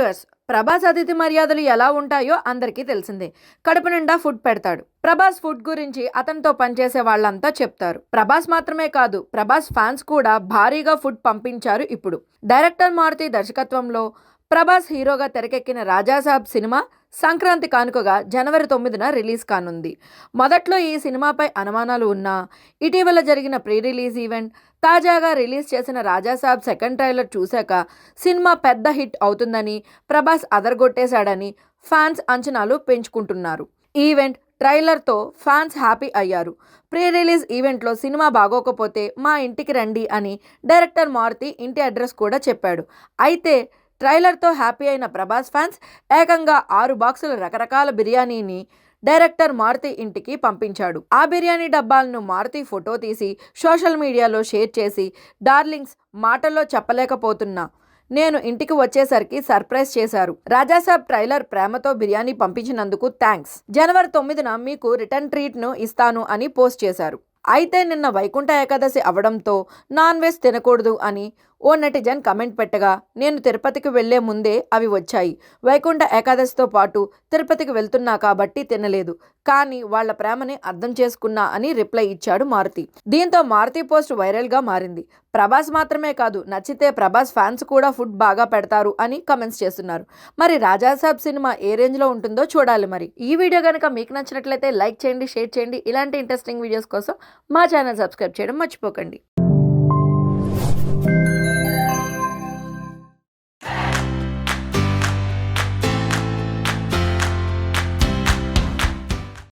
Viewers, Prabhas అతిథి మర్యాదలు ఎలా ఉంటాయో అందరికీ తెలిసిందే. కడుపు నిండా ఫుడ్ పెడతాడు. ప్రభాస్ ఫుడ్ గురించి అతనితో పనిచేసే వాళ్ళంతా చెప్తారు. ప్రభాస్ మాత్రమే కాదు, ప్రభాస్ ఫ్యాన్స్ కూడా భారీగా ఫుడ్ పంపించారు ఇప్పుడు. డైరెక్టర్ మారుతి దర్శకత్వంలో ప్రభాస్ హీరోగా తెరకెక్కిన రాజాసాబ్ సినిమా సంక్రాంతి కానుకగా జనవరి 9న రిలీజ్ కానుంది. మొదట్లో ఈ సినిమాపై అనుమానాలు ఉన్నా ఇటీవల జరిగిన ప్రీ రిలీజ్ ఈవెంట్, తాజాగా రిలీజ్ చేసిన రాజాసాబ్ సెకండ్ ట్రైలర్ చూశాక సినిమా పెద్ద హిట్ అవుతుందని, ప్రభాస్ అదరగొట్టేశాడని ఫ్యాన్స్ అంచనాలు పెంచుకుంటున్నారు. ఈవెంట్, ట్రైలర్తో ఫ్యాన్స్ హ్యాపీ అయ్యారు. ప్రీ రిలీజ్ ఈవెంట్లో సినిమా బాగోకపోతే మా ఇంటికి రండి అని డైరెక్టర్ మారుతి ఇంటి అడ్రస్ కూడా చెప్పాడు. అయితే ట్రైలర్తో హ్యాపీ అయిన ప్రభాస్ ఫ్యాన్స్ ఏకంగా 6 బాక్సుల రకరకాల బిర్యానీని డైరెక్టర్ మారుతి ఇంటికి పంపించాడు. ఆ బిర్యానీ డబ్బాలను మారుతి ఫోటో తీసి సోషల్ మీడియాలో షేర్ చేసి, డార్లింగ్స్, మాటల్లో చెప్పలేకపోతున్నా, నేను ఇంటికి వచ్చేసరికి సర్ప్రైజ్ చేశారు. రాజాసాబ్ ట్రైలర్ ప్రేమతో బిర్యానీ పంపించినందుకు థ్యాంక్స్. జనవరి 9న మీకు రిటర్న్ ట్రీట్ను ఇస్తాను అని పోస్ట్ చేశారు. అయితే నిన్న వైకుంఠ ఏకాదశి అవడంతో నాన్ వెజ్ తినకూడదు అని ఓ నెటిజన్ కమెంట్ పెట్టగా, నేను తిరుపతికి వెళ్లే ముందే అవి వచ్చాయి. వైకుంఠ ఏకాదశితో పాటు తిరుపతికి వెళ్తున్నా కాబట్టి తినలేదు, కానీ వాళ్ల ప్రేమని అర్థం చేసుకున్నా అని రిప్లై ఇచ్చాడు మారుతి. దీంతో మారుతి పోస్ట్ వైరల్గా మారింది. ప్రభాస్ మాత్రమే కాదు, నచ్చితే ప్రభాస్ ఫ్యాన్స్ కూడా ఫుడ్ బాగా పెడతారు అని కమెంట్స్ చేస్తున్నారు. మరి రాజాసాబ్ సినిమా ఏ రేంజ్లో ఉంటుందో చూడాలి. మరి ఈ వీడియో కనుక మీకు నచ్చినట్లయితే లైక్ చేయండి, షేర్ చేయండి. ఇలాంటి ఇంట్రెస్టింగ్ వీడియోస్ కోసం మా ఛానల్ సబ్స్క్రైబ్ చేయడం మర్చిపోకండి.